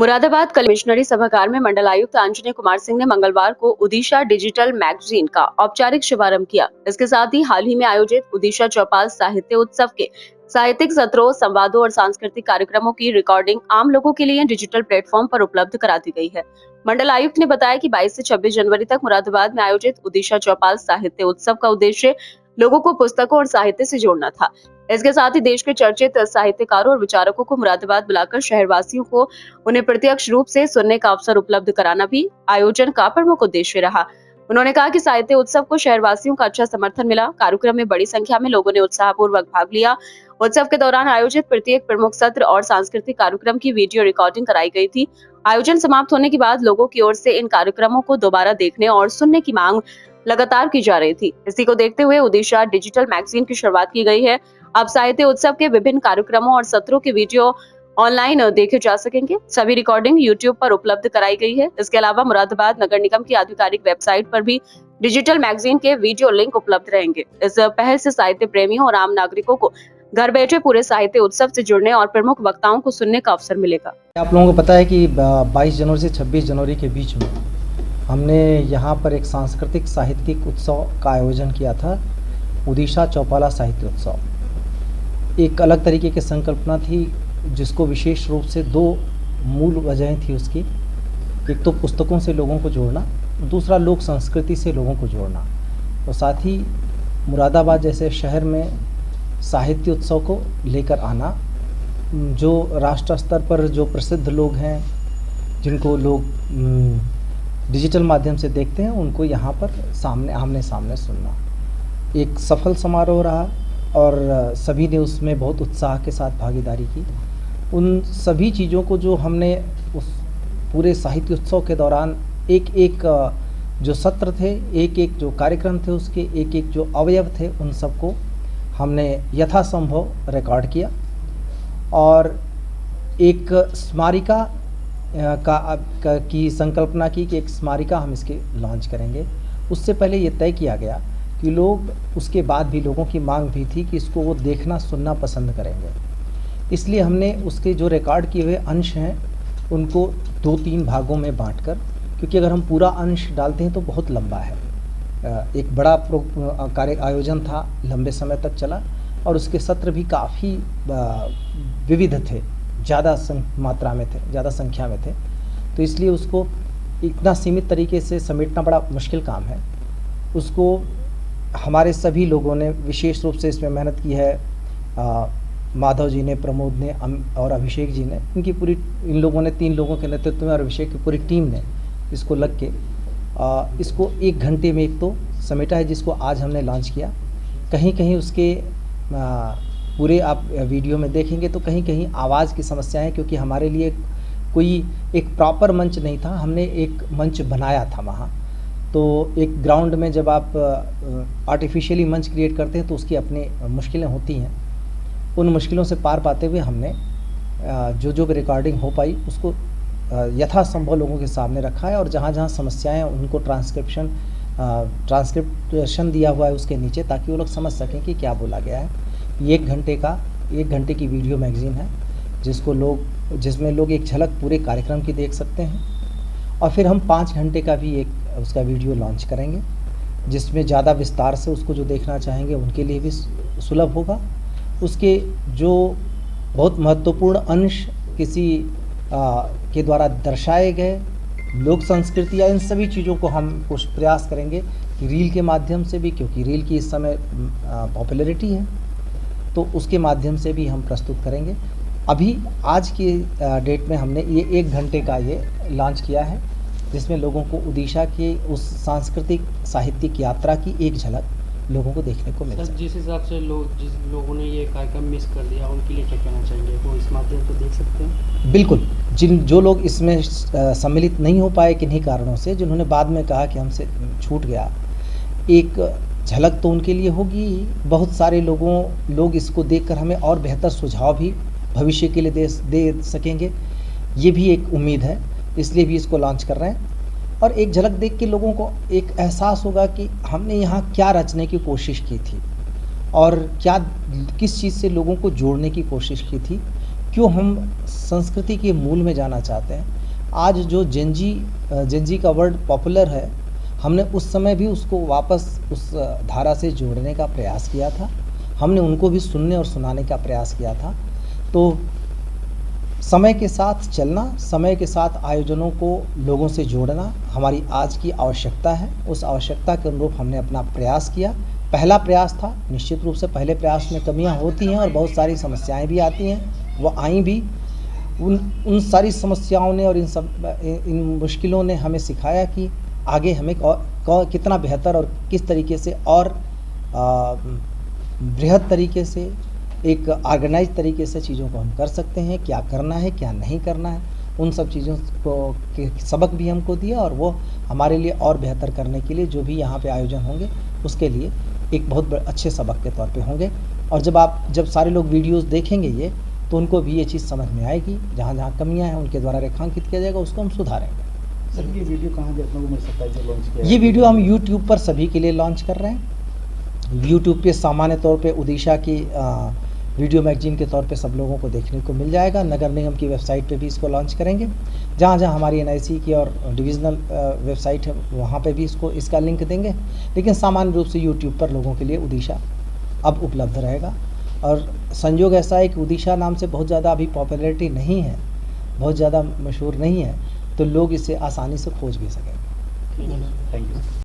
मुरादाबाद कमिश्नरी सभागार में मंडलायुक्त आंजनेय कुमार सिंह ने मंगलवार को ओडिशा डिजिटल मैगजीन का औपचारिक शुभारंभ किया। इसके साथ ही हाल ही में आयोजित ओडिशा चौपाल साहित्य उत्सव के साहित्यिक सत्रों, संवादों और सांस्कृतिक कार्यक्रमों की रिकॉर्डिंग आम लोगों के लिए डिजिटल प्लेटफॉर्म पर उपलब्ध करा दी गई है। मंडल आयुक्त ने बताया कि 22 से 26 जनवरी तक मुरादाबाद में आयोजित ओडिशा चौपाल साहित्य उत्सव का उद्देश्य लोगों को पुस्तकों और साहित्य से जोड़ना था। इसके साथ ही देश के चर्चित साहित्यकारों और विचारकों को मुरादाबाद बुलाकर शहरवासियों को उन्हें प्रत्यक्ष रूप से सुनने का अवसर उपलब्ध कराना भी आयोजन का प्रमुख उद्देश्य रहा। उन्होंने कहा कि साहित्य उत्सव को शहरवासियों का अच्छा समर्थन मिला। कार्यक्रम में बड़ी संख्या में लोगों ने उत्साहपूर्वक भाग लिया। उत्सव के दौरान आयोजित प्रत्येक प्रमुख सत्र और सांस्कृतिक कार्यक्रम की वीडियो रिकॉर्डिंग कराई गई थी। आयोजन समाप्त होने के बाद लोगों की ओर से इन कार्यक्रमों को दोबारा देखने और सुनने की मांग लगातार की जा रही थी। इसी को देखते हुए ओडिशा डिजिटल मैगजीन की शुरुआत की गई है। अब साहित्य उत्सव के विभिन्न कार्यक्रमों और सत्रों के वीडियो ऑनलाइन देखे जा सकेंगे। सभी रिकॉर्डिंग YouTube पर उपलब्ध कराई गई है। इसके अलावा मुरादाबाद नगर निगम की आधिकारिक वेबसाइट पर भी डिजिटल मैगजीन के वीडियो लिंक उपलब्ध रहेंगे। इस पहल से साहित्य प्रेमियों और आम नागरिकों को घर बैठे पूरे साहित्य उत्सव से जुड़ने और प्रमुख वक्ताओं को सुनने का अवसर मिलेगा। आप लोगों को पता है कि 22 जनवरी से 26 जनवरी के बीच में हमने यहाँ पर एक सांस्कृतिक साहित्यिक उत्सव का आयोजन किया था, ओडिशा चौपाला साहित्य उत्सव। एक अलग तरीके की संकल्पना थी, जिसको विशेष रूप से दो मूल वजहें थी उसकी। एक तो पुस्तकों से लोगों को जोड़ना, दूसरा लोक संस्कृति से लोगों को जोड़ना, और साथ ही मुरादाबाद जैसे शहर में साहित्य उत्सव को लेकर आना। जो राष्ट्र स्तर पर जो प्रसिद्ध लोग हैं, जिनको लोग डिजिटल माध्यम से देखते हैं, उनको यहाँ पर आमने सामने सुनना एक सफल समारोह रहा और सभी ने उसमें बहुत उत्साह के साथ भागीदारी की। उन सभी चीज़ों को जो हमने उस पूरे साहित्य उत्सव के दौरान एक एक जो सत्र थे, एक एक जो कार्यक्रम थे, उसके एक एक जो अवयव थे, उन सबको हमने यथासंभव रिकॉर्ड किया और एक स्मारिका की संकल्पना की कि एक स्मारिका हम इसके लॉन्च करेंगे। उससे पहले ये तय किया गया कि लोग, उसके बाद भी लोगों की मांग भी थी कि इसको वो देखना सुनना पसंद करेंगे। इसलिए हमने उसके जो रिकॉर्ड किए हुए अंश हैं उनको 2-3 भागों में बांटकर, क्योंकि अगर हम पूरा अंश डालते हैं तो बहुत लंबा है। एक बड़ा कार्य आयोजन था, लंबे समय तक चला और उसके सत्र भी काफ़ी विविध थे, ज़्यादा मात्रा में थे, ज़्यादा संख्या में थे। तो इसलिए उसको इतना सीमित तरीके से समेटना बड़ा मुश्किल काम है। उसको हमारे सभी लोगों ने विशेष रूप से इसमें मेहनत की है। माधव जी ने, प्रमोद ने और अभिषेक जी ने, इन लोगों ने 3 लोगों के नेतृत्व में और अभिषेक की पूरी टीम ने इसको लग के इसको 1 घंटे में एक तो समेटा है, जिसको आज हमने लॉन्च किया। कहीं कहीं उसके पूरे आप वीडियो में देखेंगे तो कहीं कहीं आवाज़ की समस्या है, क्योंकि हमारे लिए कोई एक प्रॉपर मंच नहीं था। हमने एक मंच बनाया था वहाँ। तो एक ग्राउंड में जब आप आर्टिफिशियली मंच क्रिएट करते हैं तो उसकी अपनी मुश्किलें होती हैं। उन मुश्किलों से पार पाते हुए हमने जो भी रिकॉर्डिंग हो पाई उसको यथासंभव लोगों के सामने रखा है, और जहाँ जहाँ समस्याएं हैं उनको ट्रांसक्रिप्शन दिया हुआ है उसके नीचे, ताकि वो लोग समझ सकें कि क्या बोला गया है। ये 1 घंटे की वीडियो मैगजीन है, जिसमें लोग एक झलक पूरे कार्यक्रम की देख सकते हैं। और फिर हम 5 घंटे का भी एक उसका वीडियो लॉन्च करेंगे, जिसमें ज़्यादा विस्तार से उसको जो देखना चाहेंगे उनके लिए भी सुलभ होगा। उसके जो बहुत महत्वपूर्ण अंश किसी के द्वारा दर्शाए गए लोक संस्कृति या इन सभी चीज़ों को हम कुछ प्रयास करेंगे कि रील के माध्यम से भी, क्योंकि रील की इस समय पॉपुलैरिटी है, तो उसके माध्यम से भी हम प्रस्तुत करेंगे। अभी आज की डेट में हमने ये 1 घंटे का ये लॉन्च किया है, जिसमें लोगों को उड़ीसा के उस सांस्कृतिक साहित्यिक यात्रा की एक झलक लोगों को देखने को मिल सके। जिस हिसाब से जिस लोगों ने ये कार्यक्रम मिस कर दिया, उनके लिए क्या कहना चाहेंगे? वो इस माध्यम से देख सकते हैं? बिल्कुल। जो लोग इसमें सम्मिलित नहीं हो पाए किन्हीं कारणों से, जिन्होंने बाद में कहा कि हमसे छूट गया, एक झलक तो उनके लिए होगी। बहुत सारे लोग इसको देखकर हमें और बेहतर सुझाव भी भविष्य के लिए दे सकेंगे, ये भी एक उम्मीद है। इसलिए भी इसको लॉन्च कर रहे हैं, और एक झलक देख के लोगों को एक एहसास होगा कि हमने यहाँ क्या रचने की कोशिश की थी और किस चीज़ से लोगों को जोड़ने की कोशिश की थी। क्यों हम संस्कृति के मूल में जाना चाहते हैं। आज जो जेनजी का वर्ड पॉपुलर है, हमने उस समय भी उसको वापस उस धारा से जोड़ने का प्रयास किया था। हमने उनको भी सुनने और सुनाने का प्रयास किया था। तो समय के साथ चलना, समय के साथ आयोजनों को लोगों से जोड़ना हमारी आज की आवश्यकता है। उस आवश्यकता के अनुरूप हमने अपना प्रयास किया। पहला प्रयास था, निश्चित रूप से पहले प्रयास में कमियां होती हैं और बहुत सारी समस्याएं भी आती हैं, वो आई भी। उन सारी समस्याओं ने और इन मुश्किलों ने हमें सिखाया कि आगे हमें कितना बेहतर और किस तरीके से और बृहद तरीके से, एक ऑर्गेनाइज तरीके से चीज़ों को हम कर सकते हैं, क्या करना है क्या नहीं करना है। उन सब चीज़ों को के सबक भी हमको दिया और वो हमारे लिए और बेहतर करने के लिए जो भी यहाँ पे आयोजन होंगे उसके लिए एक बहुत अच्छे सबक के तौर पे होंगे। और जब सारे लोग वीडियोस देखेंगे ये, तो उनको भी ये चीज़ समझ में आएगी। जहाँ जहाँ कमियाँ हैं उनके द्वारा रेखांकित किया जाएगा, उसको हम सुधारेंगे। सर, ये वीडियो कहाँ देखने को मिल सकता है जो लॉन्च किया है? ये वीडियो हम यूट्यूब पर सभी के लिए लॉन्च कर रहे हैं। यूट्यूब पे सामान्य तौर पे उड़ीसा की वीडियो मैगजीन के तौर पे सब लोगों को देखने को मिल जाएगा। नगर निगम की वेबसाइट पे भी इसको लॉन्च करेंगे। जहाँ जहाँ हमारी NIC की और डिविज़नल वेबसाइट है वहाँ पे भी इसका लिंक देंगे। लेकिन सामान्य रूप से यूट्यूब पर लोगों के लिए उड़ीसा अब उपलब्ध रहेगा। और संयोग ऐसा है कि उड़ीसा नाम से बहुत ज़्यादा अभी पॉपुलैरिटी नहीं है, बहुत ज़्यादा मशहूर नहीं है, तो लोग इसे आसानी से खोज भी सकेंगे। Thank you.